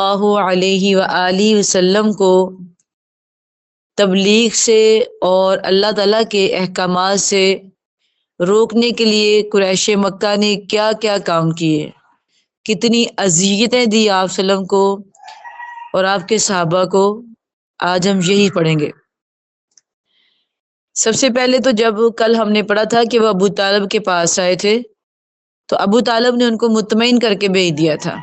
اللہ علیہ وآلہ وسلم کو تبلیغ سے اور اللہ تعالیٰ کے احکامات سے روکنے کے لیے قریش مکہ نے کیا کیا کام کیے، کتنی اذیتیں دی آپ وسلم کو اور آپ کے صحابہ کو، آج ہم یہی پڑھیں گے۔ سب سے پہلے تو جب کل ہم نے پڑھا تھا کہ وہ ابو طالب کے پاس آئے تھے تو ابو طالب نے ان کو مطمئن کر کے بھیج دیا تھا۔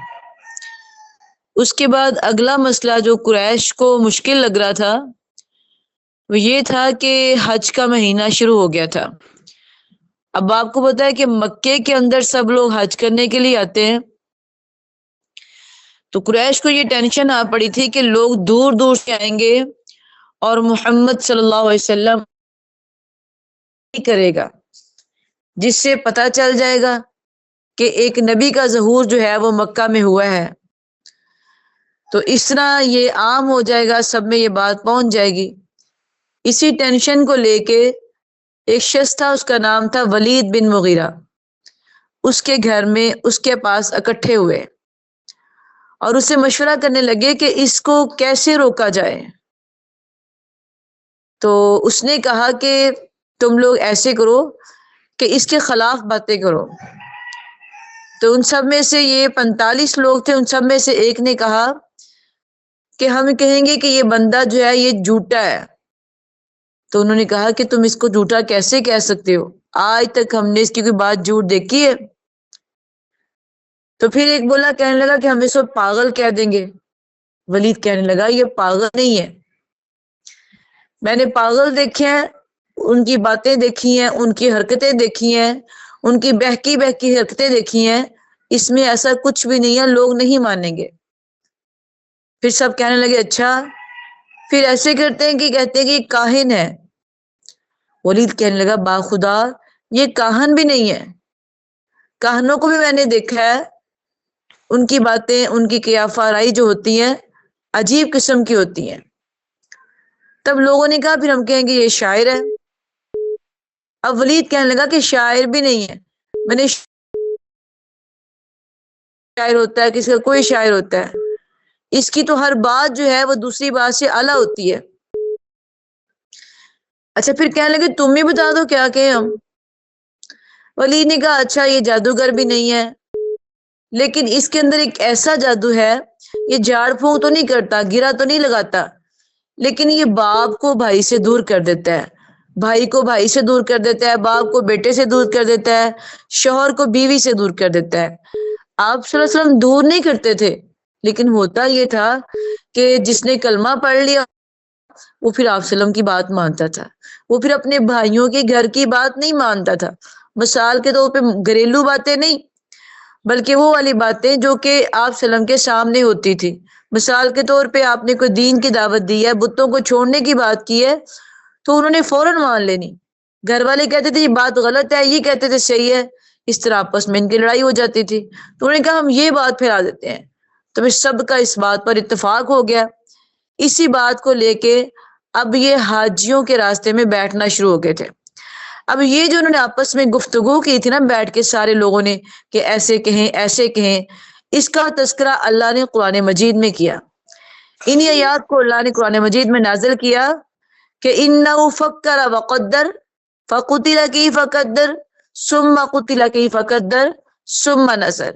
اس کے بعد اگلا مسئلہ جو قریش کو مشکل لگ رہا تھا وہ یہ تھا کہ حج کا مہینہ شروع ہو گیا تھا۔ اب آپ کو پتا ہے کہ مکے کے اندر سب لوگ حج کرنے کے لیے آتے ہیں، تو قریش کو یہ ٹینشن آ پڑی تھی کہ لوگ دور دور سے آئیں گے اور محمد صلی اللہ علیہ وسلم کرے گا، جس سے پتہ چل جائے گا کہ ایک نبی کا ظہور جو ہے وہ مکہ میں ہوا ہے، تو اس طرح یہ عام ہو جائے گا، سب میں یہ بات پہنچ جائے گی۔ اسی ٹینشن کو لے کے ایک شخص تھا، اس کا نام تھا ولید بن مغیرہ، اس کے گھر میں اس کے پاس اکٹھے ہوئے اور اس سے مشورہ کرنے لگے کہ اس کو کیسے روکا جائے۔ تو اس نے کہا کہ تم لوگ ایسے کرو کہ اس کے خلاف باتیں کرو۔ تو ان سب میں سے یہ 45 لوگ تھے، ان سب میں سے ایک نے کہا کہ ہم کہیں گے کہ یہ بندہ جو ہے یہ جھوٹا ہے۔ تو انہوں نے کہا کہ تم اس کو جھوٹا کیسے کہہ سکتے ہو، آج تک ہم نے اس کی کوئی بات جھوٹ دیکھی ہے؟ تو پھر ایک بولا، کہنے لگا کہ ہم اس کو پاگل کہہ دیں گے۔ ولید کہنے لگا یہ پاگل نہیں ہے، میں نے پاگل دیکھے ہیں، ان کی باتیں دیکھی ہیں، ان کی حرکتیں دیکھی ہیں، ان کی بہکی بہکی حرکتیں دیکھی ہیں، اس میں ایسا کچھ بھی نہیں ہے، لوگ نہیں مانیں گے۔ پھر سب کہنے لگے اچھا، پھر ایسے کرتے ہیں کہ کہتے ہیں کہ یہ کاہن ہے۔ ولید کہنے لگا با خدا یہ کاہن بھی نہیں ہے، کاہنوں کو بھی میں نے دیکھا ہے، ان کی باتیں، ان کی قیافہ آرائی جو ہوتی ہیں عجیب قسم کی ہوتی ہیں۔ تب لوگوں نے کہا پھر ہم کہیں گے یہ شاعر ہے۔ اب ولید کہنے لگا کہ شاعر بھی نہیں ہے، میں نے شاعر ہوتا ہے، کسی کا کوئی شاعر ہوتا ہے، اس کی تو ہر بات جو ہے وہ دوسری بات سے اعلیٰ ہوتی ہے۔ اچھا پھر کہنے لگے تم ہی بتا دو کیا کہیں ہم۔ ولید نے کہا اچھا یہ جادوگر بھی نہیں ہے، لیکن اس کے اندر ایک ایسا جادو ہے، یہ جھاڑ پھونک تو نہیں کرتا، گرا تو نہیں لگاتا، لیکن یہ باپ کو بھائی سے دور کر دیتا ہے، بھائی کو بھائی سے دور کر دیتا ہے، باپ کو بیٹے سے دور کر دیتا ہے، شوہر کو بیوی سے دور کر دیتا ہے۔ آپ صلی اللہ علیہ وسلم دور نہیں کرتے تھے، لیکن ہوتا یہ تھا کہ جس نے کلمہ پڑھ لیا وہ پھر آپ صلی اللہ علیہ وسلم کی بات مانتا تھا، وہ پھر اپنے بھائیوں کے گھر کی بات نہیں مانتا تھا، مثال کے طور پہ گھریلو باتیں نہیں، بلکہ وہ والی باتیں جو کہ آپ صلی اللہ علیہ وسلم کے سامنے ہوتی تھی۔ مثال کے طور پہ آپ نے کوئی دین کی دعوت دی ہے، بتوں کو چھوڑنے کی بات کی ہے، تو انہوں نے فوراً مان لینی۔ گھر والے کہتے تھے یہ بات غلط ہے، یہ کہتے تھے صحیح ہے، اس طرح آپس میں ان کی لڑائی ہو جاتی تھی۔ تو انہوں نے کہا ہم یہ بات پھیلا دیتے ہیں، تو پھر سب کا اس بات پر اتفاق ہو گیا۔ اسی بات کو لے کے اب یہ حاجیوں کے راستے میں بیٹھنا شروع ہو گئے تھے۔ اب یہ جو انہوں نے آپس میں گفتگو کی تھی نا بیٹھ کے سارے لوگوں نے کہ ایسے کہیں ایسے کہیں، اس کا تذکرہ اللہ نے قرآن مجید میں کیا۔ انہی آیات کو اللہ نے قرآن مجید میں نازل کیا کہ اِنَّهُ فَكَّرَ وَقَدَّرَ فَقُتِلَ كَيْفَ قَدَّرَ ثُمَّ قُتِلَ كَيْفَ قَدَّرَ ثُمَّ نَظَرَ،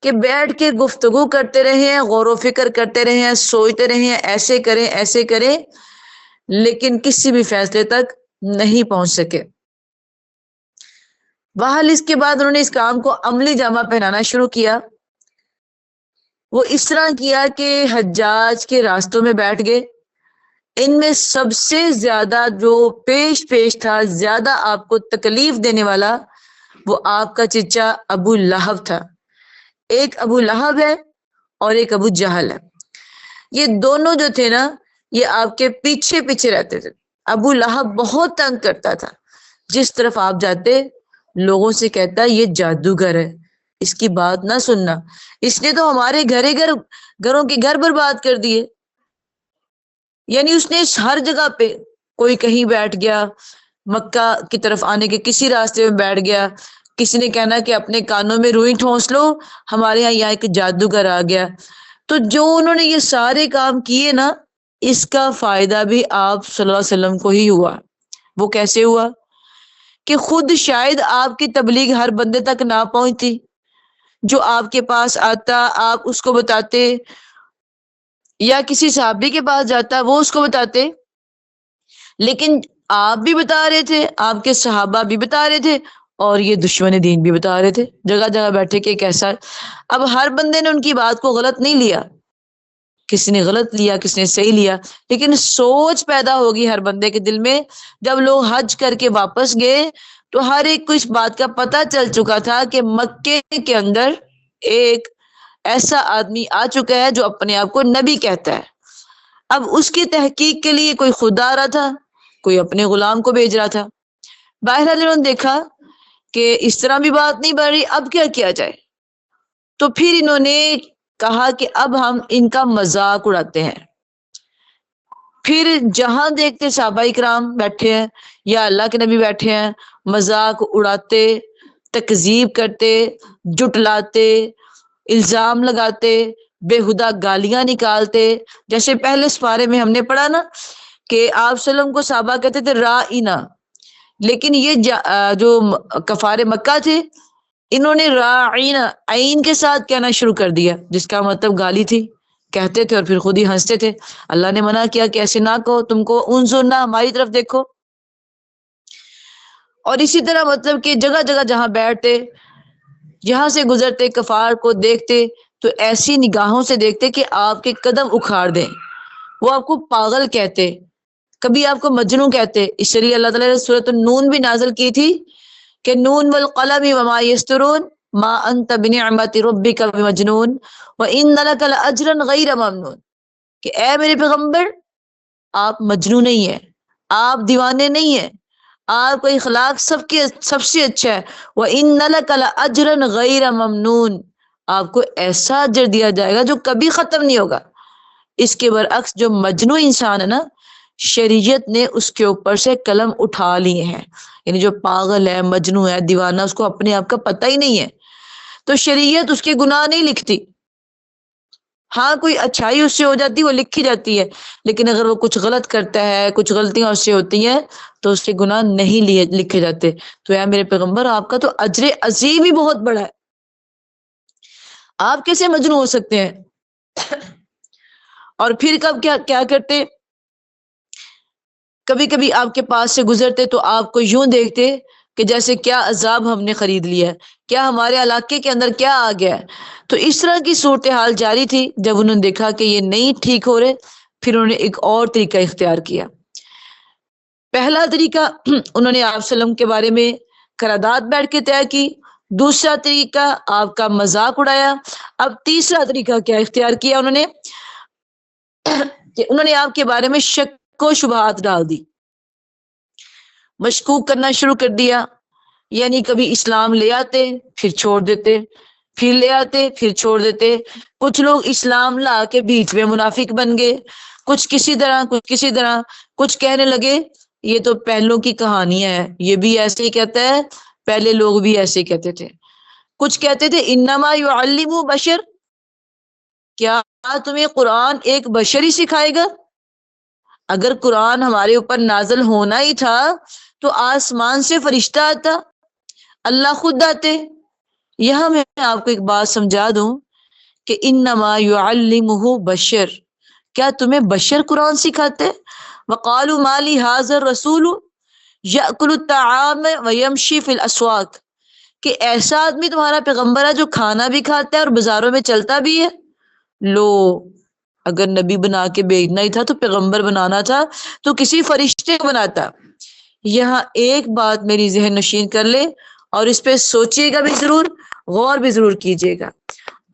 کہ بیٹھ کے گفتگو کرتے رہے ہیں، غور و فکر کرتے رہے ہیں، سوچتے رہے ہیں، ایسے کریں ایسے کریں، لیکن کسی بھی فیصلے تک نہیں پہنچ سکے۔ بہرحال اس کے بعد انہوں نے اس کام کو عملی جامہ پہنانا شروع کیا۔ وہ اس طرح کیا کہ حجاج کے راستوں میں بیٹھ گئے۔ ان میں سب سے زیادہ جو پیش تھا، زیادہ آپ کو تکلیف دینے والا، وہ آپ کا چچا ابو لہب تھا۔ ایک ابو لہب ہے اور ایک ابو جہل ہے، یہ دونوں جو تھے نا یہ آپ کے پیچھے پیچھے رہتے تھے۔ ابو لہب بہت تنگ کرتا تھا، جس طرف آپ جاتے لوگوں سے کہتا یہ جادوگر ہے، اس کی بات نہ سننا، اس نے تو ہمارے گھروں کے گھر برباد کر دیے۔ یعنی اس نے ہر جگہ پہ، کوئی کہیں بیٹھ گیا، مکہ کی طرف آنے کے کسی راستے میں بیٹھ گیا، کسی نے کہنا کہ اپنے کانوں میں روئی ٹھونس لو، ہمارے یہاں ایک جادوگر آ گیا، تو جو انہوں نے یہ سارے کام کیے نا، اس کا فائدہ بھی آپ صلی اللہ علیہ وسلم کو ہی ہوا۔ وہ کیسے ہوا؟ کہ خود شاید آپ کی تبلیغ ہر بندے تک نہ پہنچتی، جو آپ کے پاس آتا آپ اس کو بتاتے، یا کسی صحابی کے پاس جاتا وہ اس کو بتاتے، لیکن آپ بھی بتا رہے تھے، آپ کے صحابہ بھی بتا رہے تھے، اور یہ دشمن دین بھی بتا رہے تھے جگہ جگہ بیٹھے کہ کیسا۔ اب ہر بندے نے ان کی بات کو غلط نہیں لیا، کسی نے غلط لیا کسی نے صحیح لیا، لیکن سوچ پیدا ہوگی ہر بندے کے دل میں۔ جب لوگ حج کر کے واپس گئے تو ہر ایک کو اس بات کا پتہ چل چکا تھا کہ مکے کے اندر ایک ایسا آدمی آ چکا ہے جو اپنے آپ کو نبی کہتا ہے۔ اب اس کی تحقیق کے لیے کوئی خود آ رہا تھا، کوئی اپنے غلام کو بھیج رہا تھا۔ بہرحال انہوں نے دیکھا کہ اس طرح بھی بات نہیں بڑھ رہی، اب کیا کیا جائے؟ تو پھر انہوں نے کہا کہ اب ہم ان کا مذاق اڑاتے ہیں۔ پھر جہاں دیکھتے صحابہ اکرام بیٹھے ہیں یا اللہ کے نبی بیٹھے ہیں، مذاق اڑاتے، تکذیب کرتے، جٹلاتے، الزام لگاتے، بےہودہ گالیاں نکالتے۔ جیسے پہلے سپارے میں ہم نے پڑھا نا کہ آپ صلی اللہ علیہ وسلم کو صحابہ کہتے تھے رائنا، لیکن یہ جو کفار مکہ تھے انہوں نے راعینا عین کے ساتھ کہنا شروع کر دیا، جس کا مطلب گالی تھی، کہتے تھے اور پھر خود ہی ہنستے تھے۔ اللہ نے منع کیا کہ ایسے نہ کہو، تم کو انظرنا، ہماری طرف دیکھو۔ اور اسی طرح مطلب کہ جگہ جگہ جہاں بیٹھتے، جہاں سے گزرتے کفار کو دیکھتے تو ایسی نگاہوں سے دیکھتے کہ آپ کے قدم اکھاڑ دیں۔ وہ آپ کو پاگل کہتے، کبھی آپ کو مجنون کہتے۔ اس لیے اللہ تعالیٰ نے سورۃ النون بھی نازل کی تھی کہ نون والقلم وما یسطرون ما انت بنعمت ربک بمجنون وان لک لاجرا غیر ممنون، کہ اے میرے پیغمبر آپ مجنون نہیں ہیں، آپ دیوانے نہیں ہیں، آپ کا اخلاق سب سے اچھا ہے۔ وَإِنَّ لَكَ لَأَجْرًا غَيْرَ مَمْنُونَ، آپ کو ایسا اجر دیا جائے گا جو کبھی ختم نہیں ہوگا۔ اس کے برعکس جو مجنون انسان ہے نا، شریعت نے اس کے اوپر سے قلم اٹھا لیے ہیں، یعنی جو پاگل ہے، مجنون ہے، دیوانہ، اس کو اپنے آپ کا پتہ ہی نہیں ہے، تو شریعت اس کے گناہ نہیں لکھتی۔ ہاں کوئی اچھائی اس سے ہو جاتی، وہ لکھی جاتی ہے، لیکن اگر وہ کچھ غلط کرتا ہے، کچھ غلطیاں اس سے ہوتی ہیں تو اس کے گناہ نہیں لکھے جاتے۔ تو اے میرے پیغمبر آپ کا تو اجر عظیم ہی بہت بڑا ہے، آپ کیسے مجنون ہو سکتے ہیں؟ اور پھر کب کیا کرتے، کبھی کبھی آپ کے پاس سے گزرتے تو آپ کو یوں دیکھتے کہ جیسے کیا عذاب ہم نے خرید لیا ہے، کیا ہمارے علاقے کے اندر کیا آ گیا ہے۔ تو اس طرح کی صورتحال جاری تھی۔ جب انہوں نے دیکھا کہ یہ نہیں ٹھیک ہو رہے، پھر انہوں نے ایک اور طریقہ اختیار کیا۔ پہلا طریقہ انہوں نے آپ صلی اللہ علیہ وسلم کے بارے میں قرارداد بیٹھ کے طے کی، دوسرا طریقہ آپ کا مذاق اڑایا، اب تیسرا طریقہ کیا اختیار کیا انہوں نے کہ انہوں نے آپ کے بارے میں شک و شبہات ڈال دی، مشکوک کرنا شروع کر دیا۔ یعنی کبھی اسلام لے آتے پھر چھوڑ دیتے، پھر لے آتے پھر چھوڑ دیتے۔ کچھ لوگ اسلام لا کے بیچ میں منافق بن گئے، کچھ کسی طرح کچھ کسی طرح، کچھ کہنے لگے یہ تو پہلوں کی کہانیاں ہیں، یہ بھی ایسے ہی کہتا ہے، پہلے لوگ بھی ایسے ہی کہتے تھے۔ کچھ کہتے تھے انما یعلم بشر، کیا تمہیں قرآن ایک بشر ہی سکھائے گا؟ اگر قرآن ہمارے اوپر نازل ہونا ہی تھا تو آسمان سے فرشتہ آتا، اللہ خود آتے۔ یہاں میں آپ کو ایک بات سمجھا دوں کہ انما یعلمہ بشر، کیا تمہیں بشر قرآن سکھاتے؟ وقالوا ما لهذا الرسول یأکل الطعام ویمشی فی الاسواق، کہ ایسا آدمی تمہارا پیغمبر ہے جو کھانا بھی کھاتا ہے اور بازاروں میں چلتا بھی ہے۔ لو، اگر نبی بنا کے بھیجنا ہی تھا تو پیغمبر بنانا تھا تو کسی فرشتے کو بناتا۔ یہاں ایک بات میری ذہن نشین کر لے اور اس پہ سوچیے گا بھی ضرور، غور بھی ضرور کیجیے گا۔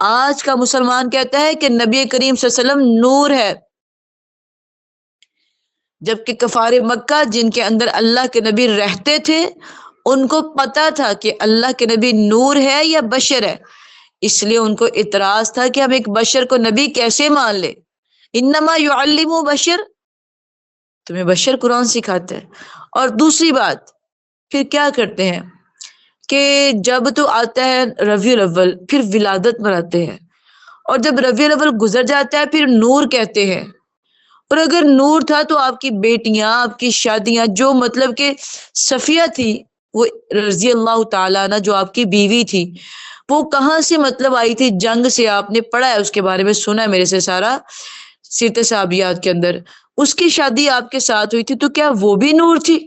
آج کا مسلمان کہتا ہے کہ نبی کریم صلی اللہ علیہ وسلم نور ہے، جبکہ کفار مکہ جن کے اندر اللہ کے نبی رہتے تھے ان کو پتا تھا کہ اللہ کے نبی نور ہے یا بشر ہے، اس لیے ان کو اعتراض تھا کہ ہم ایک بشر کو نبی کیسے مان لے۔ انما یعلم بشر، تمہیں بشر قرآن سکھاتا ہے۔ اور دوسری بات پھر کیا کرتے ہیں کہ جب تو آتا ہے ربیع الاول پھر ولادت مناتے ہیں، اور جب ربیع الاول گزر جاتا ہے پھر نور کہتے ہیں. اور اگر نور تھا تو آپ کی بیٹیاں، آپ کی شادیاں، جو مطلب کہ صفیہ تھی وہ رضی اللہ تعالیٰ عنہ جو آپ کی بیوی تھی، وہ کہاں سے مطلب آئی تھی؟ جنگ سے. آپ نے پڑھا ہے اس کے بارے میں، سنا ہے میرے سے سارا سیرت صحابیات کے اندر. اس کی شادی آپ کے ساتھ ہوئی تھی تو کیا وہ بھی نور تھی؟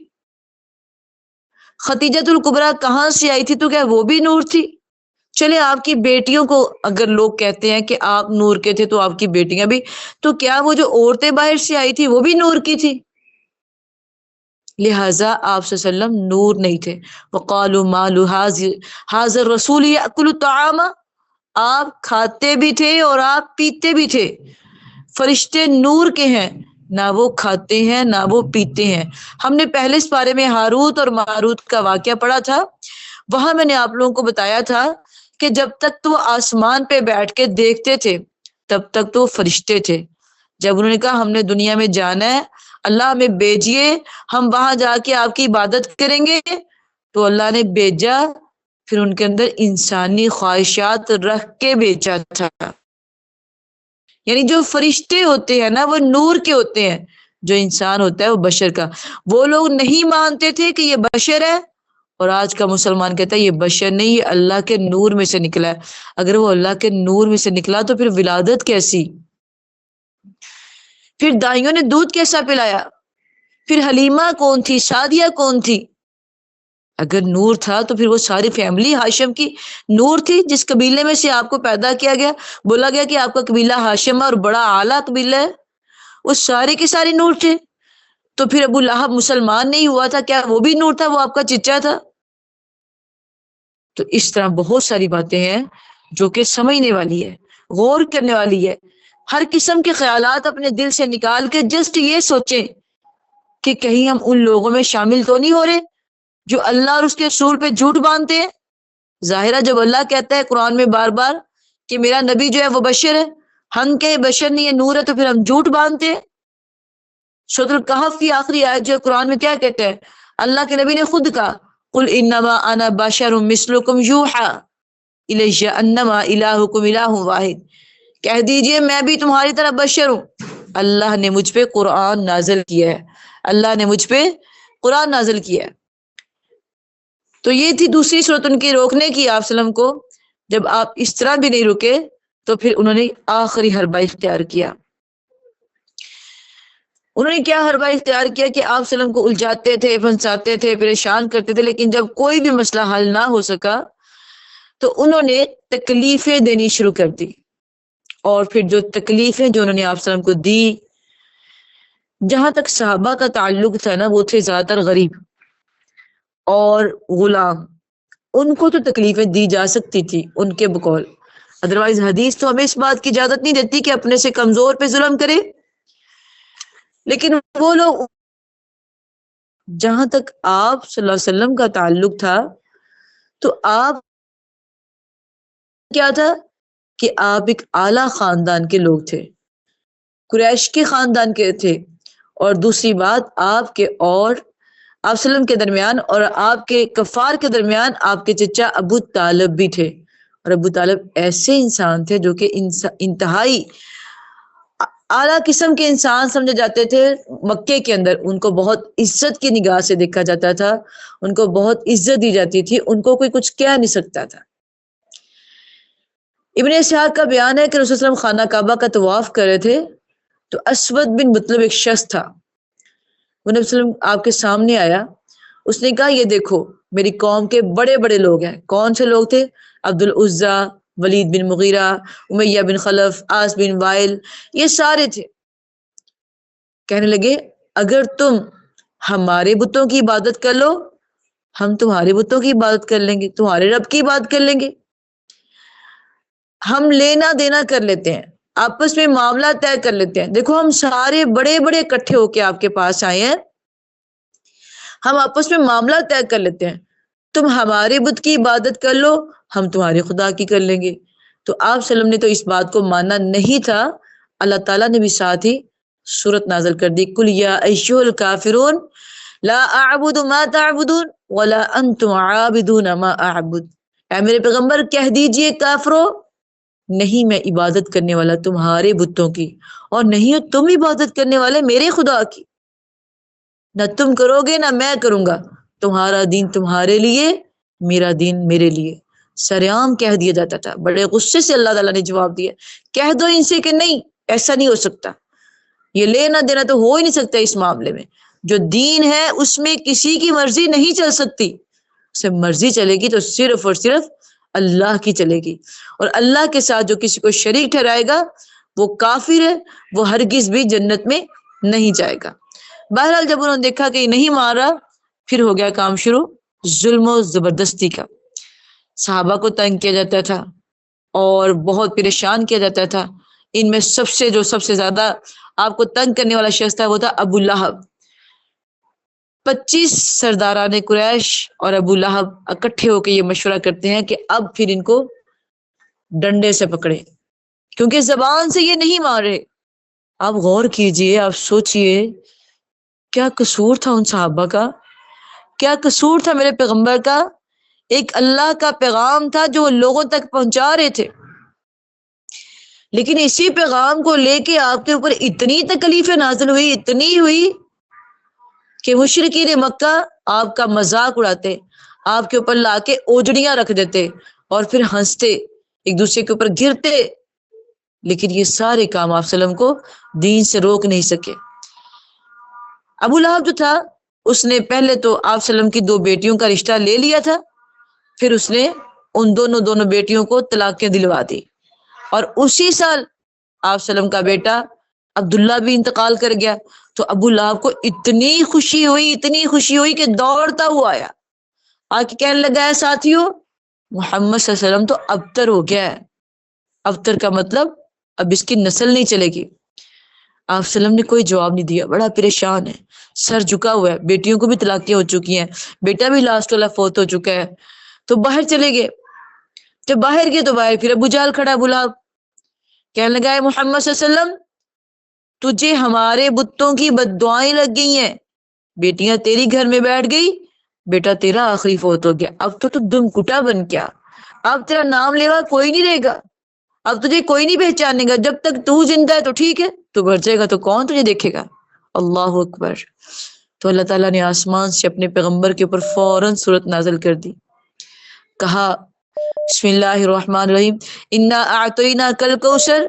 خدیجۃ الکبریٰ کہاں سے آئی تھی تو کیا وہ بھی نور تھی؟ چلے آپ کی بیٹیوں کو اگر لوگ کہتے ہیں کہ آپ نور کے تھے تو آپ کی بیٹیاں بھی، تو کیا وہ جو عورتیں باہر سے آئی تھی وہ بھی نور کی تھی؟ لہٰذا آپ صلی اللہ علیہ وسلم نور نہیں تھے. وقالوا ما هذا الرسول یاکل الطعام، آپ کھاتے بھی تھے اور آپ پیتے بھی تھے. فرشتے نور کے ہیں، نہ وہ کھاتے ہیں نہ وہ پیتے ہیں. ہم نے پہلے اس بارے میں ہاروت اور ماروت کا واقعہ پڑھا تھا. وہاں میں نے آپ لوگوں کو بتایا تھا کہ جب تک تو وہ آسمان پہ بیٹھ کے دیکھتے تھے تب تک تو وہ فرشتے تھے. جب انہوں نے کہا ہم نے دنیا میں جانا ہے، اللہ ہمیں بھیجیے، ہم وہاں جا کے آپ کی عبادت کریں گے، تو اللہ نے بھیجا. پھر ان کے اندر انسانی خواہشات رکھ کے بھیجا تھا. یعنی جو فرشتے ہوتے ہیں نا وہ نور کے ہوتے ہیں، جو انسان ہوتا ہے وہ بشر کا. وہ لوگ نہیں مانتے تھے کہ یہ بشر ہے، اور آج کا مسلمان کہتا ہے یہ بشر نہیں، یہ اللہ کے نور میں سے نکلا ہے. اگر وہ اللہ کے نور میں سے نکلا تو پھر ولادت کیسی؟ پھر دائیوں نے دودھ کیسا پلایا؟ پھر حلیمہ کون تھی؟ سعدیہ کون تھی؟ اگر نور تھا تو پھر وہ ساری فیملی ہاشم کی نور تھی. جس قبیلے میں سے آپ کو پیدا کیا گیا، بولا گیا کہ آپ کا قبیلہ ہاشم ہے اور بڑا اعلیٰ قبیلہ ہے، وہ سارے کے سارے نور تھے. تو پھر ابو لہب مسلمان نہیں ہوا تھا، کیا وہ بھی نور تھا؟ وہ آپ کا چچا تھا. تو اس طرح بہت ساری باتیں ہیں جو کہ سمجھنے والی ہے، غور کرنے والی ہے. ہر قسم کے خیالات اپنے دل سے نکال کے جسٹ یہ سوچیں کہ کہیں ہم ان لوگوں میں شامل تو نہیں ہو رہے جو اللہ اور اس کے رسول پہ جھوٹ باندھتے ہیں. ظاہرہ جب اللہ کہتا ہے قرآن میں بار بار کہ میرا نبی جو ہے وہ بشر ہے، ہم کہیں بشر نہیں ہے نور ہے، تو پھر ہم جھوٹ باندھتے ہیں. سورۃ الکہف کی آخری آیت جو قرآن میں کیا کہتے ہیں؟ اللہ کے نبی نے خود کہا قل انما انا بشر مثلکم یوحی الی انما الہکم الہ واحد، کہہ دیجئے میں بھی تمہاری طرح بشر ہوں، اللہ نے مجھ پہ قرآن نازل کیا ہے، اللہ نے مجھ پہ قرآن نازل کیا ہے. تو یہ تھی دوسری صورت ان کی روکنے کی آپ صلی اللہ علیہ وسلم کو. جب آپ اس طرح بھی نہیں رکے تو پھر انہوں نے آخری حربہ اختیار کیا. انہوں نے کیا حربہ اختیار کیا کہ آپ صلی اللہ علیہ وسلم کو الجھاتے تھے، پھنساتے تھے، پریشان کرتے تھے. لیکن جب کوئی بھی مسئلہ حل نہ ہو سکا تو انہوں نے تکلیفیں دینی شروع کر دی. اور پھر جو تکلیفیں جو انہوں نے آپ صلی اللہ علیہ وسلم کو دی، جہاں تک صحابہ کا تعلق تھا نا، وہ تھے زیادہ تر غریب اور غلام. ان کو تو تکلیفیں دی جا سکتی تھی ان کے بقول، ادروائز حدیث تو ہمیں اس بات کی اجازت نہیں دیتی کہ اپنے سے کمزور پہ ظلم کرے. لیکن وہ لوگ، جہاں تک آپ صلی اللہ علیہ وسلم کا تعلق تھا تو آپ کیا تھا کہ آپ ایک اعلیٰ خاندان کے لوگ تھے، قریش کے خاندان کے تھے. اور دوسری بات، آپ کے اور آپ صلی اللہ علیہ وسلم کے درمیان اور آپ کے کفار کے درمیان آپ کے چچا ابو طالب بھی تھے. اور ابو طالب ایسے انسان تھے جو کہ انتہائی اعلیٰ قسم کے انسان سمجھے جاتے تھے. مکے کے اندر ان کو بہت عزت کی نگاہ سے دیکھا جاتا تھا، ان کو بہت عزت دی جاتی تھی، ان کو کوئی کچھ کہہ نہیں سکتا تھا. ابن اسحاق کا بیان ہے کہ رسول صلی اللہ علیہ وسلم خانہ کعبہ کا طواف کر رہے تھے تو اسود بن مطلب ایک شخص تھا، وہ نبی صلی اللہ علیہ وسلم آپ کے سامنے آیا. اس نے کہا یہ دیکھو میری قوم کے بڑے بڑے لوگ ہیں. کون سے لوگ تھے؟ عبد العزیٰ، ولید بن مغیرہ، امیہ بن خلف، عاص بن وائل، یہ سارے تھے. کہنے لگے اگر تم ہمارے بتوں کی عبادت کر لو ہم تمہارے بتوں کی عبادت کر لیں گے، تمہارے رب کی عبادت کر لیں گے. ہم لینا دینا کر لیتے ہیں، آپس میں معاملہ طے کر لیتے ہیں. دیکھو ہم سارے بڑے بڑے اکٹھے ہو کے آپ کے پاس آئے ہیں، ہم آپس میں معاملہ طے کر لیتے ہیں، تم ہمارے بت کی عبادت کر لو ہم تمہارے خدا کی کر لیں گے. تو آپ صلی اللہ علیہ وسلم نے تو اس بات کو ماننا نہیں تھا. اللہ تعالیٰ نے بھی ساتھ ہی سورت نازل کر دی قل یا ایھا الکافرون لا اعبد ما تعبدون ولا انتم عابدون ما اعبد. اے میرے پیغمبر کہہ دیجئے کافرو نہیں میں عبادت کرنے والا تمہارے بتوں کی، اور نہیں ہو تم عبادت کرنے والے میرے خدا کی، نہ تم کرو گے نہ میں کروں گا، تمہارا دین تمہارے لیے، میرا دین میرے لیے۔ سریعام کہہ دیا جاتا تھا، بڑے غصے سے اللہ تعالیٰ نے جواب دیا، کہہ دو ان سے کہ نہیں، ایسا نہیں ہو سکتا، یہ لینا دینا تو ہو ہی نہیں سکتا اس معاملے میں، جو دین ہے اس میں کسی کی مرضی نہیں چل سکتی، اسے مرضی چلے گی تو صرف اور صرف اللہ کی چلے گی، اور اللہ کے ساتھ جو کسی کو شریک ٹھہرائے گا وہ کافر ہے، وہ ہرگز بھی جنت میں نہیں جائے گا۔ بہرحال جب انہوں نے دیکھا کہ یہ نہیں مارا، پھر ہو گیا کام شروع ظلم و زبردستی کا۔ صحابہ کو تنگ کیا جاتا تھا اور بہت پریشان کیا جاتا تھا۔ ان میں سب سے زیادہ آپ کو تنگ کرنے والا شخص تھا وہ تھا ابو لہب۔ 25 سرداران قریش اور ابو لہب اکٹھے ہو کے یہ مشورہ کرتے ہیں کہ اب پھر ان کو ڈنڈے سے پکڑے، کیونکہ زبان سے یہ نہیں مار رہے۔ آپ غور کیجئے، آپ سوچئے کیا قصور تھا ان صحابہ کا، کیا قصور تھا میرے پیغمبر کا؟ ایک اللہ کا پیغام تھا جو وہ لوگوں تک پہنچا رہے تھے، لیکن اسی پیغام کو لے کے آپ کے اوپر اتنی تکلیفیں نازل ہوئی، اتنی ہوئی کہ مشرکین مکہ آپ کا مذاق اڑاتے، آپ کے اوپر لا کے اوجڑیاں رکھ دیتے اور پھر ہنستے، ایک دوسرے کے اوپر گرتے، لیکن یہ سارے کام آپ وسلم کو دین سے روک نہیں سکے۔ ابو لہب جو تھا اس نے پہلے تو آپ وسلم کی 2 بیٹیوں کا رشتہ لے لیا تھا، پھر اس نے ان دونوں بیٹیوں کو طلاقیں دلوا دی، اور اسی سال آپ وسلم کا بیٹا عبداللہ بھی انتقال کر گیا۔ تو ابو لہب کو اتنی خوشی ہوئی کہ دوڑتا ہوا آیا، آ کے کہنے لگا ہے ساتھیوں، محمد صلی اللہ علیہ وسلم تو ابتر ہو گیا ہے۔ ابتر کا مطلب اب اس کی نسل نہیں چلے گی۔ آپ وسلم نے کوئی جواب نہیں دیا، بڑا پریشان ہے، سر جھکا ہوا ہے، بیٹیوں کو بھی طلاقیں ہو چکی ہیں، بیٹا بھی لاسٹ والا فوت ہو چکا ہے۔ تو باہر چلے گئے، جب باہر گئے تو باہر پھر ابو جہل کھڑا، ابو لہب کہنے لگا ہے محمد صلی اللہ علیہ وسلم تجھے ہمارے بتوں کی بد دعائیں لگ گئی ہیں، بیٹیاں تیری گھر میں بیٹھ گئی، بیٹا تیرا آخری فوت ہو گیا، اب تو دم کٹا بن گیا، اب تیرا نام لیوا کوئی نہیں رہے گا، اب تجھے کوئی نہیں پہچانے گا، جب تک تو زندہ ہے تو ٹھیک ہے، تو مر جائے گا تو کون تجھے دیکھے گا۔ اللہ اکبر۔ تو اللہ تعالیٰ نے آسمان سے اپنے پیغمبر کے اوپر فوراً سورت نازل کر دی، کہا بسم اللہ الرحمن الرحیم انا اعطیناک الکوثر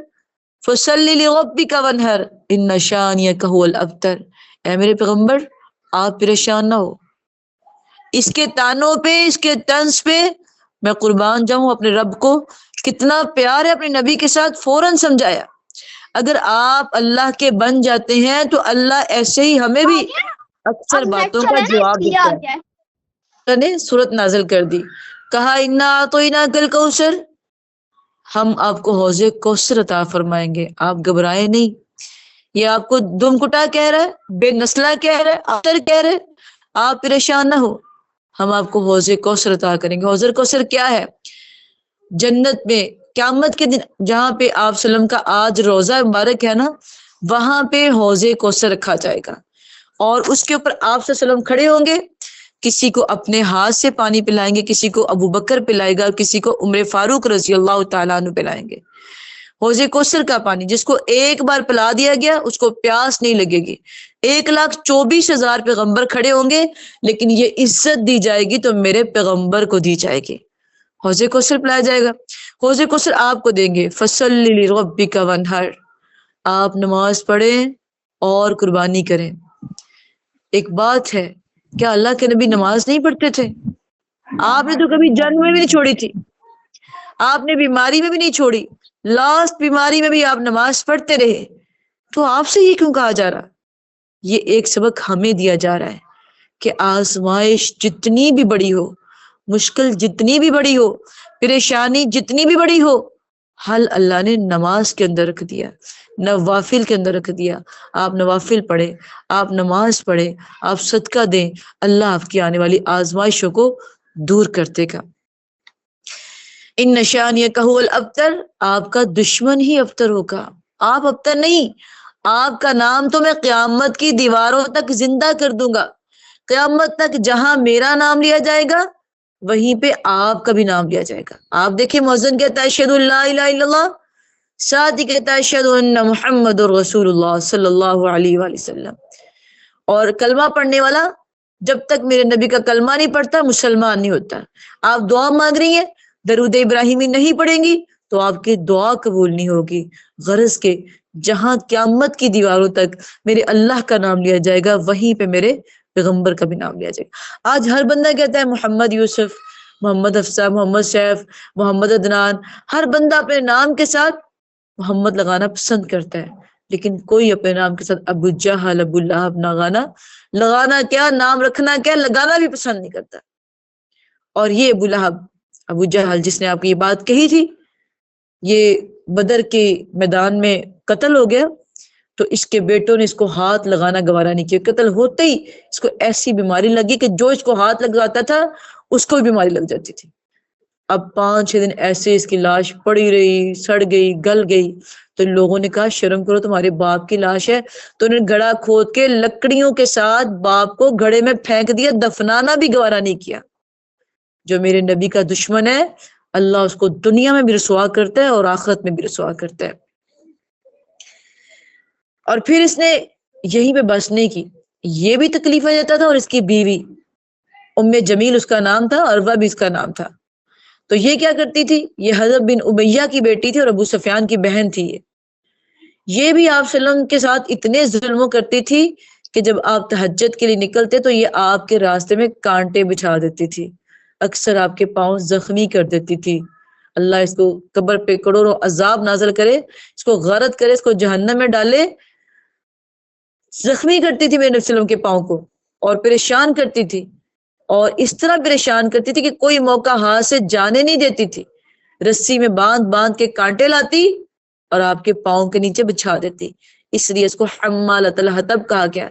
فصلی لربک وانحر ان شانئک هو الابتر۔ اے میرے پیغمبر آپ پریشان نہ ہو، اس کے تانوں پہ، اس کے طنز پہ میں قربان جاؤں اپنے رب کو، کتنا پیار ہے اپنے نبی کے ساتھ، فوراً سمجھایا اگر آپ اللہ کے بن جاتے ہیں تو اللہ ایسے ہی ہمیں بھی اکثر باتوں کا جواب دیتا ہے۔ اللہ نے سورت نازل کر دی، کہا انا اعطیناک الکوثر، ہم آپ کو حوض کوثر عطا فرمائیں گے، آپ گھبرائیں نہیں۔ یہ آپ کو دم کٹا کہہ رہا ہے، بے نسلہ کہہ رہا ہے، ابتر کہہ رہے، آپ پریشان نہ ہو، ہم آپ کو حوض کوثر عطا کریں گے۔ حوض کوثر کیا ہے؟ جنت میں قیامت کے دن جہاں پہ آپ وسلم کا آج روزہ مبارک ہے نا، وہاں پہ حوض کوثر رکھا جائے گا، اور اس کے اوپر آپ وسلم کھڑے ہوں گے، کسی کو اپنے ہاتھ سے پانی پلائیں گے، کسی کو ابو بکر پلائے گا، کسی کو عمر فاروق رضی اللہ تعالیٰ عنہ پلائیں گے۔ حوض کوثر کا پانی جس کو ایک بار پلا دیا گیا اس کو پیاس نہیں لگے گی۔ 1,24,000 پیغمبر کھڑے ہوں گے، لیکن یہ عزت دی جائے گی تو میرے پیغمبر کو دی جائے گی، حوض کوثر پلایا جائے گا۔ حوض کوثر آپ کو دیں گے، فصلی لربک وانحر، آپ نماز پڑھیں اور قربانی کریں۔ ایک بات ہے، کیا اللہ کے نبی نماز نہیں پڑھتے تھے؟ آپ نے تو کبھی جنگ میں بھی نہیں چھوڑی تھی، آپ نے بیماری میں بھی نہیں چھوڑی، لاسٹ بیماری میں بھی آپ نماز پڑھتے رہے، تو آپ سے یہ کیوں کہا جا رہا؟ یہ ایک سبق ہمیں دیا جا رہا ہے کہ آزمائش جتنی بھی بڑی ہو، مشکل جتنی بھی بڑی ہو، پریشانی جتنی بھی بڑی ہو، حل اللہ نے نماز کے اندر رکھ دیا، نوافل کے اندر رکھ دیا۔ آپ نوافل پڑھیں، آپ نماز پڑھیں، آپ صدقہ دیں، اللہ آپ کی آنے والی آزمائشوں کو دور کرتے گا۔ ان شانئک هو الابتر، آپ کا دشمن ہی ابتر ہوگا، آپ ابتر نہیں، آپ کا نام تو میں قیامت کی دیواروں تک زندہ کر دوں گا، قیامت تک جہاں میرا نام لیا جائے گا وہیں پہ آپ کا بھی نام لیا جائے گا. آپ دیکھیں مؤذن کہتا ہے اشہد ان لا الہ الا اللہ، ساتھ ہی کہتا ہے اشہد ان محمد رسول اللہ صلی اللہ علیہ وآلہ وسلم. اور کلمہ پڑھنے والا جب تک میرے نبی کا کلمہ نہیں پڑھتا مسلمان نہیں ہوتا. آپ دعا مانگ رہی ہیں، درود ابراہیمی نہیں پڑھیں گی تو آپ کی دعا قبول نہیں ہوگی. غرض کے جہاں قیامت کی دیواروں تک میرے اللہ کا نام لیا جائے گا وہیں پہ میرے پیغمبر کا بھی نام لیا جائے گا. آج ہر بندہ کہتا ہے محمد یوسف، محمد حفصہ، محمد سیف، محمد عدنان، ہر بندہ اپنے نام کے ساتھ محمد لگانا پسند کرتا ہے، لیکن کوئی اپنے نام کے ساتھ ابو جہل، ابو لہب لگانا کیا، نام رکھنا کیا، لگانا بھی پسند نہیں کرتا. اور یہ ابو لہب، ابو جہل جس نے آپ کی یہ بات کہی تھی، یہ بدر کے میدان میں قتل ہو گیا تو اس کے بیٹوں نے اس کو ہاتھ لگانا گوارا نہیں کیا. قتل ہوتے ہی اس کو ایسی بیماری لگی کہ جو اس کو ہاتھ لگاتا تھا اس کو بھی بیماری لگ جاتی تھی. اب 5-6 دن ایسے اس کی لاش پڑی رہی، سڑ گئی، گل گئی. تو لوگوں نے کہا شرم کرو، تمہارے باپ کی لاش ہے. تو انہوں نے گڑھا کھود کے لکڑیوں کے ساتھ باپ کو گڑھے میں پھینک دیا، دفنانا بھی گوارا نہیں کیا. جو میرے نبی کا دشمن ہے اللہ اس کو دنیا میں بھی رسوا کرتا ہے اور آخرت میں بھی رسوا کرتا ہے. اور پھر اس نے یہیں پہ بس نہیں کی، یہ بھی تکلیف دیتا تھا، اور اس کی بیوی ام جمیل اس کا نام تھا، عروہ بھی اس کا نام تھا. تو یہ کیا کرتی تھی، یہ حضرت بن امیہ کی بیٹی تھی اور ابو سفیان کی بہن تھی. یہ بھی آپ صلی اللہ علیہ وسلم کے ساتھ اتنے ظلموں کرتی تھی کہ جب آپ تہجد کے لیے نکلتے تو یہ آپ کے راستے میں کانٹے بچھا دیتی تھی، اکثر آپ کے پاؤں زخمی کر دیتی تھی. اللہ اس کو قبر پہ کروڑوں عذاب نازل کرے، اس کو غارت کرے، اس کو جہنم میں ڈالے. زخمی کرتی تھی میرے نبی صلی اللہ علیہ وسلم کے پاؤں کو اور پریشان کرتی تھی، اور اس طرح پریشان کرتی تھی کہ کوئی موقع ہاتھ سے جانے نہیں دیتی تھی. رسی میں باندھ باندھ کے کانٹے لاتی اور آپ کے پاؤں کے نیچے بچھا دیتی. اس لیے اس کو حمالۃ الحطب کہا گیا،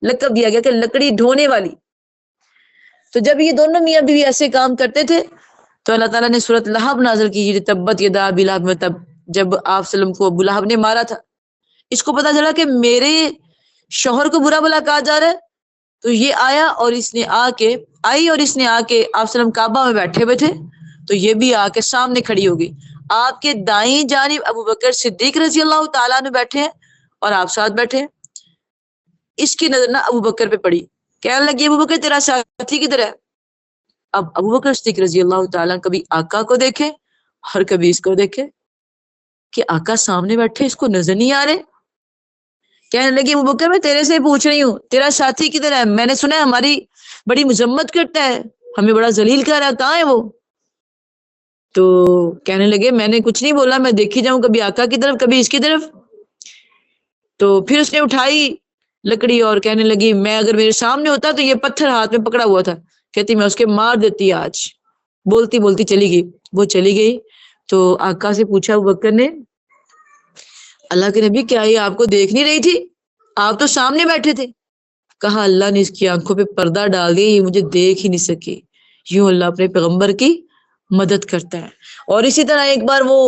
لقب دیا گیا کہ لکڑی ڈھونے والی. تو جب یہ دونوں میاں بیوی ایسے کام کرتے تھے تو اللہ تعالیٰ نے سورۃ لہب نازل کی، تبت یدا ابی لہب وتب. جب آپ صلی اللہ علیہ وسلم کو ابو لہب نے مارا تھا، اس کو پتا چلا کہ میرے شوہر کو برا بلا کہا جا رہا ہے، تو یہ اور اس نے آ کے آپ صلی اللہ علیہ وسلم کعبہ میں بیٹھے ہوئے تھے تو یہ بھی آ کے سامنے کھڑی ہوگی. آپ کے دائیں جانب ابو بکر صدیق رضی اللہ تعالیٰ عنہ بیٹھے ہیں اور آپ ساتھ بیٹھے ہیں. اس کی نظر نہ ابو بکر پہ پڑی، کہنے لگی ابو بکر تیرا ساتھی کدھر ہے؟ اب ابو بکر صدیق رضی اللہ تعالیٰ کبھی آقا کو دیکھے اور کبھی اس کو دیکھے کہ آقا سامنے بیٹھے، اس کو نظر نہیں آ رہے. کہنے لگی ابو بکر میں تیرے سے پوچھ رہی ہوں تیرا ساتھی کدھر ہے؟ میں نے سنا ہے ہماری بڑی مذمت کرتا ہے، ہمیں بڑا ذلیل کر رہا ہے، کہاں ہے وہ؟ تو کہنے لگے میں نے کچھ نہیں بولا، میں دیکھی جاؤں کبھی آقا کی طرف کبھی اس کی طرف. تو پھر اس نے اٹھائی لکڑی اور کہنے لگی میں اگر میرے سامنے ہوتا تو یہ پتھر ہاتھ میں پکڑا ہوا تھا، کہتی میں اس کے مار دیتی آج. بولتی بولتی چلی گئی. وہ چلی گئی تو آقا سے پوچھا ابو بکر نے، اللہ کے نبی کیا یہ آپ کو دیکھ نہیں رہی تھی؟ آپ تو سامنے بیٹھے تھے. کہا اللہ نے اس کی آنکھوں پہ پردہ ڈال دیا، یہ مجھے دیکھ ہی نہیں سکی. یوں اللہ اپنے پیغمبر کی مدد کرتا ہے. اور اسی طرح ایک بار وہ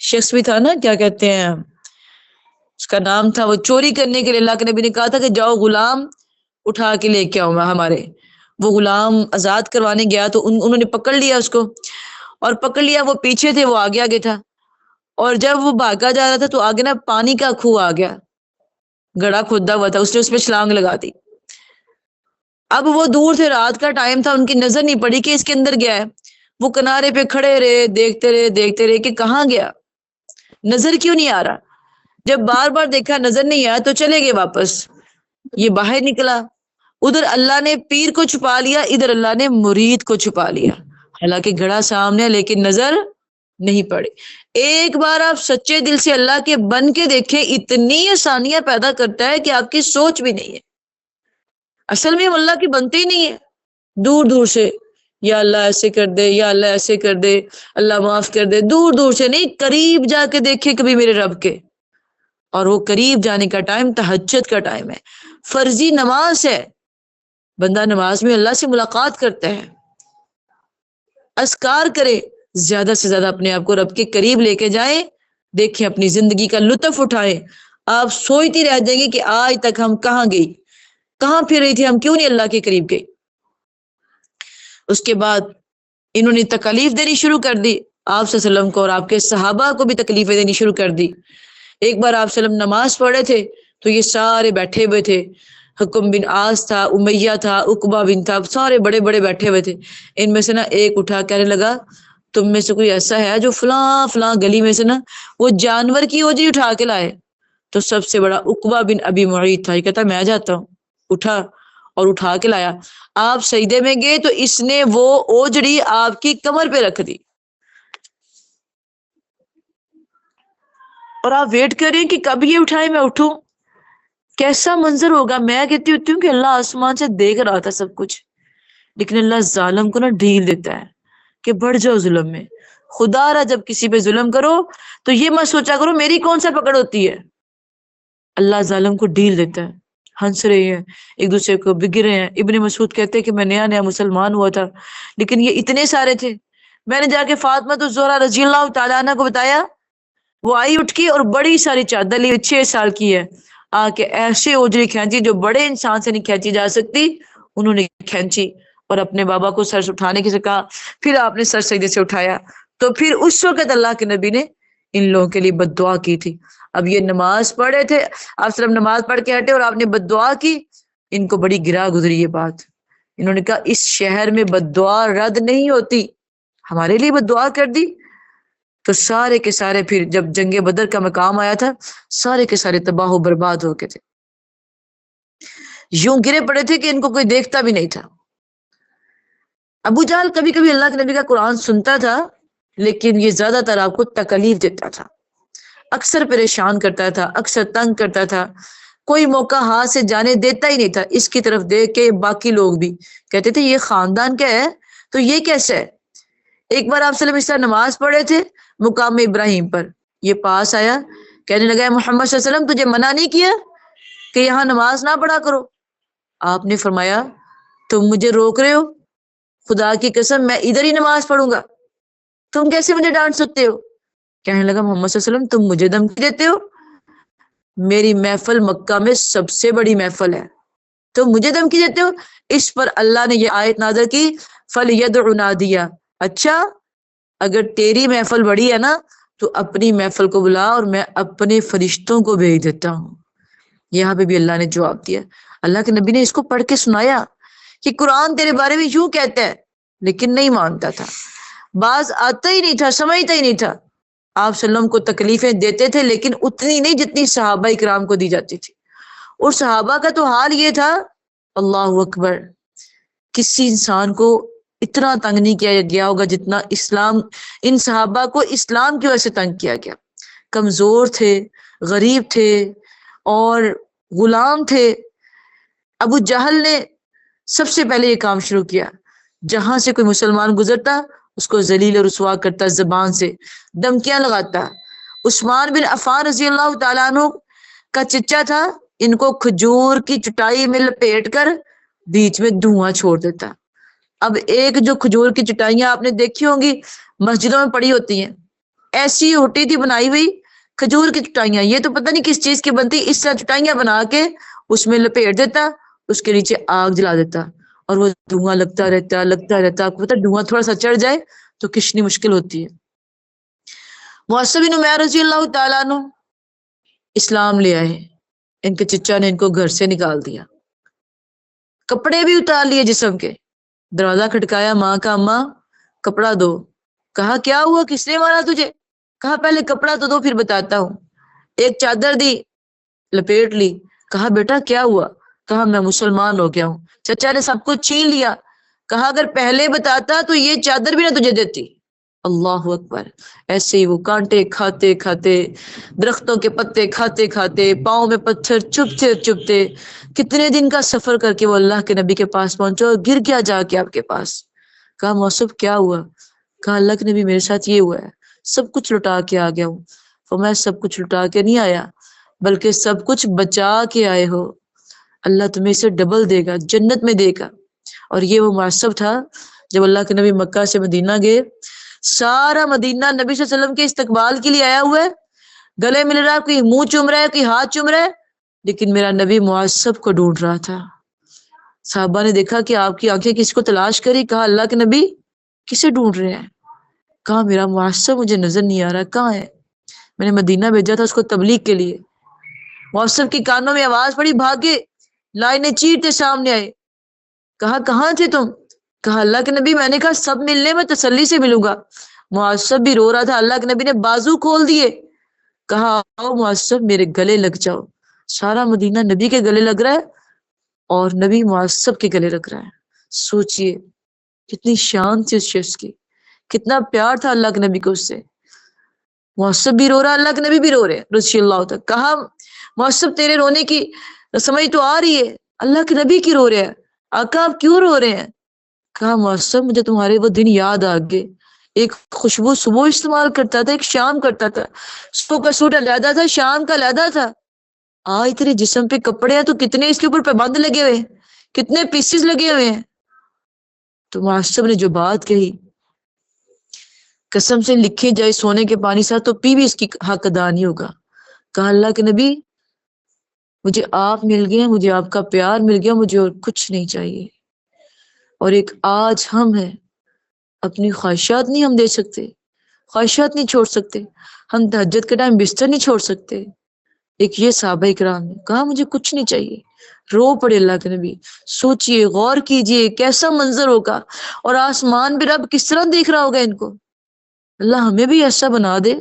شخص بھی تھا نا، کیا کہتے ہیں اس کا نام تھا، وہ چوری کرنے کے لیے اللہ کے نبی نے کہا تھا کہ جاؤ غلام اٹھا کے لے کے آؤں ہمارے. وہ غلام آزاد کروانے گیا تو انہوں نے پکڑ لیا اس کو، اور پکڑ لیا، وہ پیچھے تھے وہ آگے آگے تھا. اور جب وہ بھاگا جا رہا تھا تو آگے نا پانی کا کنواں آ گیا، گڑھا کھودا ہوا تھا، اس نے اس پہ چھلانگ لگا دی. اب وہ دور سے، رات کا ٹائم تھا، ان کی نظر نہیں پڑی کہ اس کے اندر گیا ہے. وہ کنارے پہ کھڑے رہے، دیکھتے رہے کہ کہاں گیا، نظر کیوں نہیں آ رہا. جب بار بار دیکھا نظر نہیں آیا تو چلے گئے واپس. یہ باہر نکلا، ادھر اللہ نے پیر کو چھپا لیا، ادھر اللہ نے مرید کو چھپا لیا. حالانکہ گھڑا سامنے لیکن نظر نہیں پڑی. ایک بار آپ سچے دل سے اللہ کے بن کے دیکھیں، اتنی آسانیاں پیدا کرتا ہے کہ آپ کی سوچ بھی نہیں ہے. اصل میں ہم اللہ کے بنتے ہی نہیں ہے، دور دور سے یا اللہ ایسے کر دے، یا اللہ ایسے کر دے، اللہ معاف کر دے. دور دور سے نہیں، قریب جا کے دیکھے کبھی میرے رب کے. اور وہ قریب جانے کا ٹائم تہجد کا ٹائم ہے، فرضی نماز ہے. بندہ نماز میں اللہ سے ملاقات کرتا ہے. اذکار کرے، زیادہ سے زیادہ اپنے آپ کو رب کے قریب لے کے جائیں. دیکھیں اپنی زندگی کا لطف اٹھائیں. آپ سوچتی رہ جائیں گے کہ آج تک ہم کہاں گئی، کہاں پھر رہی تھی، ہم کیوں نہیں اللہ کے قریب گئے. اس کے بعد انہوں نے تکلیف دینی شروع کر دی آپ صلی اللہ علیہ وسلم کو، اور آپ کے صحابہ کو بھی تکلیفیں دینی شروع کر دی۔ ایک بار آپ صلی اللہ علیہ وسلم نماز پڑھے تھے تو یہ سارے بیٹھے ہوئے تھے، حکم بن عاص تھا، امیہ تھا، عقبہ بن تھا، سارے بڑے بڑے بیٹھے ہوئے تھے۔ ان میں سے نا ایک اٹھا کہنے لگا تم میں سے کوئی ایسا ہے جو فلاں فلاں گلی میں سے نا وہ جانور کی اوجری اٹھا کے لائے؟ تو سب سے بڑا عقبہ بن ابی معیط تھا، یہ کہتا میں جاتا ہوں، اٹھا اور اٹھا کے لایا۔ آپ سجدے میں گئے تو اس نے وہ اوجڑی آپ کی کمر پہ رکھ دی، اور آپ ویٹ کر رہے ہیں کہ کب یہ اٹھائے میں اٹھوں، کیسا منظر ہوگا۔ میں کہتی ہوتی ہوں کہ اللہ آسمان سے دیکھ رہا تھا سب کچھ، لیکن اللہ ظالم کو نا ڈھیل دیتا ہے کہ بڑھ جاؤ ظلم میں۔ خدا را جب کسی پہ ظلم کرو تو یہ مت سوچا کرو میری کون سا پکڑ ہوتی ہے، اللہ ظالم کو ڈھیل دیتا ہے۔ ہنس رہے ہیں ایک دوسرے کو، بگر رہے ہیں۔ ابن مسعود کہتے ہیں کہ میں نیا نیا مسلمان ہوا تھا لیکن یہ اتنے سارے تھے، میں نے جا کے فاطمہ الزہرا رضی اللہ تعالیٰ عنہ کو بتایا، وہ آئی اٹھ کی اور بڑی ساری چادر لی، 6 سال کی ہے، آ کے ایسے اوجری کھینچی جو بڑے انسان سے نہیں کھینچی جا سکتی، انہوں نے کھینچی اور اپنے بابا کو سر سے اٹھانے کی سے کہا، پھر آپ نے سر سجدے سے اٹھایا۔ تو پھر اس وقت اللہ کے نبی نے ان لوگوں کے لیے بد دعا کی تھی۔ اب یہ نماز پڑھے تھے، آپ صرف نماز پڑھ کے ہٹے اور آپ نے بد دعا کی، ان کو بڑی گرا گزری یہ بات۔ انہوں نے کہا اس شہر میں بد دعا رد نہیں ہوتی، ہمارے لیے بد دعا کر دی۔ تو سارے کے سارے پھر جب جنگ بدر کا مقام آیا تھا، سارے کے سارے تباہ و برباد ہو گئے تھے، یوں گرے پڑے تھے کہ ان کو کوئی دیکھتا بھی نہیں تھا۔ ابو جہل کبھی کبھی اللہ کے نبی کا قرآن سنتا تھا لیکن یہ زیادہ تر آپ کو تکلیف دیتا تھا، اکثر پریشان کرتا تھا، اکثر تنگ کرتا تھا، کوئی موقع ہاتھ سے جانے دیتا ہی نہیں تھا۔ اس کی طرف دیکھ کے باقی لوگ بھی کہتے تھے یہ خاندان کیا ہے، تو یہ کیسے ہے۔ ایک بار آپ صلی اللہ علیہ وسلم نماز پڑھے تھے مقام ابراہیم پر، یہ پاس آیا کہنے لگا محمد صلی اللہ علیہ وسلم تجھے منع نہیں کیا کہ یہاں نماز نہ پڑھا کرو؟ آپ نے فرمایا تم مجھے روک رہے ہو، خدا کی قسم میں ادھر ہی نماز پڑھوں گا، تم کیسے مجھے ڈانٹ سکتے ہو؟ کہنے لگا محمد صلی اللہ علیہ وسلم تم مجھے دھمکی دیتے ہو، میری محفل مکہ میں سب سے بڑی محفل ہے، تم مجھے دھمکی دیتے ہو۔ اس پر اللہ نے یہ آیت نازل کی فَلْيَدْعُ نَادِيَهْ، اچھا اگر تیری محفل بڑی ہے نا تو اپنی محفل کو بلا اور میں اپنے فرشتوں کو بھیج دیتا ہوں۔ یہاں پہ بھی اللہ نے جواب دیا، اللہ کے نبی نے اس کو پڑھ کے سنایا کہ قرآن تیرے بارے میں یوں کہتا ہے، لیکن نہیں مانتا تھا، باز آتا ہی نہیں تھا، سمجھتا ہی نہیں تھا۔ آپ صلی اللہ علیہ وسلم کو تکلیفیں دیتے تھے لیکن اتنی نہیں جتنی صحابہ اکرام کو دی جاتی تھی، اور صحابہ کا تو حال یہ تھا، اللہ اکبر، کسی انسان کو اتنا تنگ نہیں کیا گیا ہوگا جتنا اسلام، ان صحابہ کو اسلام کی وجہ سے تنگ کیا گیا۔ کمزور تھے، غریب تھے اور غلام تھے۔ ابو جہل نے سب سے پہلے یہ کام شروع کیا، جہاں سے کوئی مسلمان گزرتا اس کو ذلیل و رسوا کرتا، زبان سے دھمکیاں لگاتا۔ عثمان بن عفان رضی اللہ تعالیٰ عنہ کا چچا تھا، ان کو کھجور کی چٹائی میں لپیٹ کر بیچ میں دھواں چھوڑ دیتا۔ اب ایک جو کھجور کی چٹائیاں آپ نے دیکھی ہوں گی مسجدوں میں پڑی ہوتی ہیں، ایسی ہوتی تھی بنائی ہوئی کھجور کی چٹائیاں، یہ تو پتہ نہیں کس چیز کی بنتی، اس طرح چٹائیاں بنا کے اس میں لپیٹ دیتا، اس کے نیچے آگ جلا دیتا اور وہ دھواں لگتا رہتا۔ آپ کو پتہ دھواں تھوڑا سا چڑھ جائے تو کشنی مشکل ہوتی ہے۔ معصب بن عمیر رضی اللہ تعالیٰ عنہ اسلام لے آئے، ان کے چچا نے ان کو گھر سے نکال دیا، کپڑے بھی اتار لیے جسم کے، دروازہ کھٹکایا، ماں کا اماں کپڑا دو، کہا کیا ہوا، کس نے مارا تجھے؟ کہا پہلے کپڑا تو دو پھر بتاتا ہوں۔ ایک چادر دی، لپیٹ لی، کہا بیٹا کیا ہوا؟ کہا میں مسلمان ہو گیا ہوں۔ چچا نے سب کچھ چھین لیا، کہا اگر پہلے بتاتا تو یہ چادر بھی نہ تجھے دیتی۔ اللہ اکبر، ایسے ہی وہ کانٹے کھاتے کھاتے، درختوں کے پتے کھاتے کھاتے، پاؤں میں پتھر چبھتے چبھتے کتنے دن کا سفر کر کے وہ اللہ کے نبی کے پاس پہنچا اور گر گیا جا کے آپ کے پاس۔ کہا موصف کیا ہوا؟ کہا اللہ کے نبی میرے ساتھ یہ ہوا ہے، سب کچھ لٹا کے آ گیا ہوں۔ فرمایا سب کچھ لٹا کے نہیں آیا بلکہ سب کچھ بچا کے آئے ہو، اللہ تمہیں اسے ڈبل دے گا، جنت میں دے گا۔ اور یہ وہ معصب تھا جب اللہ کے نبی مکہ سے مدینہ گئے، سارا مدینہ نبی صلی اللہ علیہ وسلم کے استقبال کے لیے آیا ہوا ہے، گلے مل رہا ہے، کوئی منہ چوم رہا ہے، کوئی ہاتھ چوم رہا ہے، لیکن میرا نبی معصب کو ڈھونڈ رہا تھا۔ صحابہ نے دیکھا کہ آپ کی آنکھیں کس کو تلاش کری، کہا اللہ کے نبی کسے ڈھونڈ رہے ہیں؟ کہا میرا معصب مجھے نظر نہیں آ رہا، کہاں ہے؟ میں نے مدینہ بھیجا تھا اس کو تبلیغ کے لیے۔ معصب کی کانوں میں آواز پڑی، بھاگے لائنیں چیرتے سامنے آئے۔ کہا کہاں تھے تم؟ کہا اللہ کے نبی میں نے کہا سب ملنے میں تسلی سے ملوں گا۔ معصب بھی رو رہا تھا، اللہ کے نبی نے بازو کھول دیے، کہا آؤ معصب میرے گلے لگ جاؤ۔ سارا مدینہ نبی کے گلے لگ رہا ہے اور نبی معصب کے گلے لگ رہا ہے۔ سوچئے کتنی شان تھی اس شخص کی، کتنا پیار تھا اللہ کے نبی کو اس سے۔ معصب بھی رو رہا، اللہ کے نبی بھی رو رہے رضی اللہ تعالی۔ کہا معصب تیرے رونے کی سمجھ تو آ رہی ہے، اللہ کے نبی کی رو رہے ہیں، آقا آپ کیوں رو رہے ہیں؟ کہا معصب مجھے تمہارے وہ دن یاد آ گئے، ایک خوشبو صبح استعمال کرتا تھا، ایک شام کرتا تھا، صبح کا سوٹ علیحدہ تھا، شام کا علیحدہ تھا، آج تیرے جسم پہ کپڑے ہیں تو کتنے اس کے اوپر پابند لگے ہوئے ہیں، کتنے پیسز لگے ہوئے ہیں۔ تو معصب نے جو بات کہی، قسم سے لکھے جائے سونے کے پانی ساتھ تو پی بھی اس کی حق ادا نہیں ہوگا۔ کہا اللہ کے نبی مجھے آپ مل گئے، مجھے آپ کا پیار مل گیا، مجھے اور کچھ نہیں چاہیے۔ اور ایک آج ہم ہیں، اپنی خواہشات نہیں ہم دے سکتے، خواہشات نہیں چھوڑ سکتے، ہم تہجد کے ٹائم بستر نہیں چھوڑ سکتے۔ ایک یہ صحابہ کرام نے کہا مجھے کچھ نہیں چاہیے، رو پڑے اللہ کے نبی۔ سوچئے غور کیجئے کیسا منظر ہوگا، اور آسمان بھی رب کس طرح دیکھ رہا ہوگا ان کو۔ اللہ ہمیں بھی ایسا بنا دے،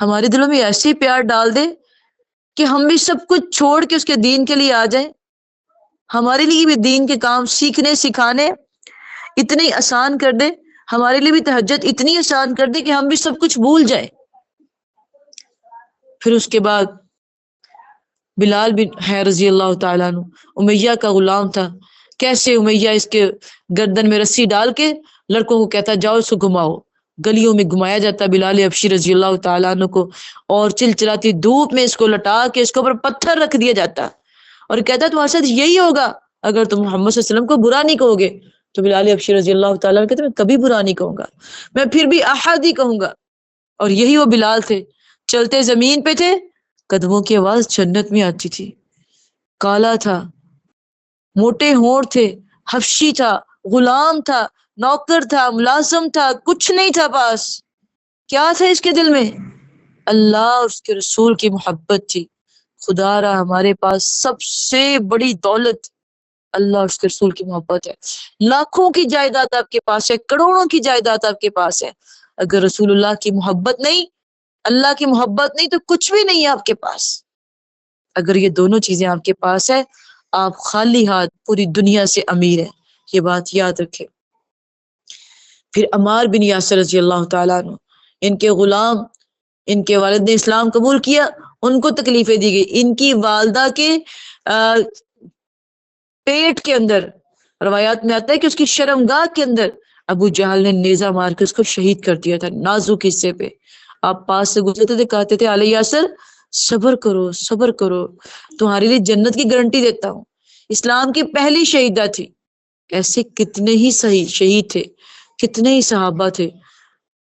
ہمارے دلوں میں ایسی پیار ڈال دے کہ ہم بھی سب کچھ چھوڑ کے اس کے دین کے لیے آ جائیں، ہمارے لیے بھی دین کے کام سیکھنے سکھانے اتنے آسان کر دے، ہمارے لیے بھی تہجد اتنی آسان کر دے کہ ہم بھی سب کچھ بھول جائیں۔ پھر اس کے بعد بلال بن ہے رضی اللہ تعالیٰ عنہ، امیہ کا غلام تھا، کیسے امیہ اس کے گردن میں رسی ڈال کے لڑکوں کو کہتا جاؤ اس کو گھماؤ، گلیوں میں گھمایا جاتا بلال حبشی رضی اللہ تعالیٰ عنہ کو، اور چلچلاتی دھوپ میں اس کو لٹا کے اس کے اوپر پتھر رکھ دیا جاتا اور کہتا تمہارے ساتھ یہی ہوگا اگر تم محمد صلی اللہ علیہ وسلم کو برا نہیں کہو گے۔ تو بلال حبشی رضی اللہ تعالیٰ عنہ کہتے میں کبھی برا نہیں کہوں گا، میں پھر بھی احد ہی کہوں گا۔ اور یہی وہ بلال تھے، چلتے زمین پہ تھے، قدموں کی آواز جنت میں آتی تھی۔ کالا تھا، موٹے ہونٹ تھے، حبشی تھا، غلام تھا، نوکر تھا، ملازم تھا، کچھ نہیں تھا پاس۔ کیا تھا اس کے دل میں؟ اللہ اور اس کے رسول کی محبت تھی۔ خدا را ہمارے پاس سب سے بڑی دولت اللہ اور اس کے رسول کی محبت ہے۔ لاکھوں کی جائیداد آپ کے پاس ہے، کروڑوں کی جائیداد آپ کے پاس ہے، اگر رسول اللہ کی محبت نہیں، اللہ کی محبت نہیں، تو کچھ بھی نہیں ہے آپ کے پاس۔ اگر یہ دونوں چیزیں آپ کے پاس ہے، آپ خالی ہاتھ پوری دنیا سے امیر ہیں، یہ بات یاد رکھیں۔ پھر عمار بن یاسر رضی اللہ تعالیٰ عنہ، ان کے غلام، ان کے والد نے اسلام قبول کیا، ان کو تکلیفیں دی گئی۔ ان کی والدہ کے پیٹ کے اندر روایات میں آتا ہے کہ اس کی شرمگاہ کے اندر ابو جہل نے نیزہ مار کے اس کو شہید کر دیا تھا، نازک حصے پہ۔ آپ پاس سے گزرتے تھے، کہتے تھے علی یاسر صبر کرو صبر کرو، تمہارے لیے جنت کی گارنٹی دیتا ہوں۔ اسلام کی پہلی شہیدہ تھی۔ ایسے کتنے ہی صحیح شہید تھے، کتنے ہی صحابہ تھے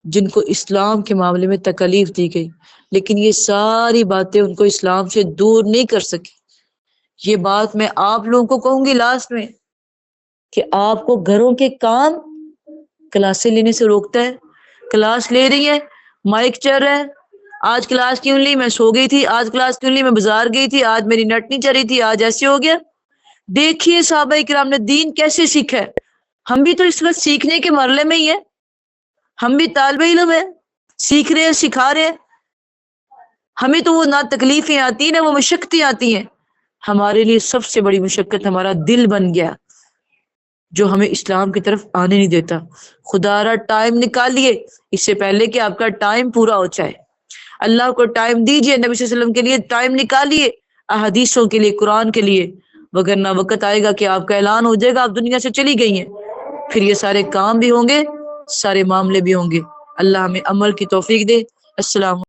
جن کو اسلام کے معاملے میں تکلیف دی گئی، لیکن یہ ساری باتیں ان کو اسلام سے دور نہیں کر سکی۔ یہ بات میں آپ لوگوں کو کہوں گی لاسٹ میں، کہ آپ کو گھروں کے کام کلاسیں لینے سے روکتا ہے۔ کلاس لے رہی ہے، مائک چل رہا ہے، آج کلاس کیوں لی؟ میں سو گئی تھی۔ آج کلاس کیوں لی؟ میں بازار گئی تھی۔ آج میری نیٹ نہیں چل رہی تھی۔ آج ایسے ہو گیا۔ دیکھیے صحابہ کرام نے دین کیسے سیکھا ہے۔ ہم بھی تو اس وقت سیکھنے کے مرحلے میں ہی ہیں، ہم بھی طالب علم ہیں، سیکھ رہے ہیں، سکھا رہے ہیں۔ ہمیں تو وہ نہ تکلیفیں آتی ہیں نہ وہ مشقتیں آتی ہیں۔ ہمارے لیے سب سے بڑی مشقت ہمارا دل بن گیا، جو ہمیں اسلام کی طرف آنے نہیں دیتا۔ خدا را ٹائم نکالیے اس سے پہلے کہ آپ کا ٹائم پورا ہو جائے۔ اللہ کو ٹائم دیجئے، نبی صلی اللہ علیہ وسلم کے لیے ٹائم نکالیے، احادیثوں کے لیے، قرآن کے لیے، وگرنہ وقت آئے گا کہ آپ کا اعلان ہو جائے گا آپ دنیا سے چلی گئی ہیں، پھر یہ سارے کام بھی ہوں گے، سارے معاملے بھی ہوں گے۔ اللہ ہمیں عمل کی توفیق دے۔ السلام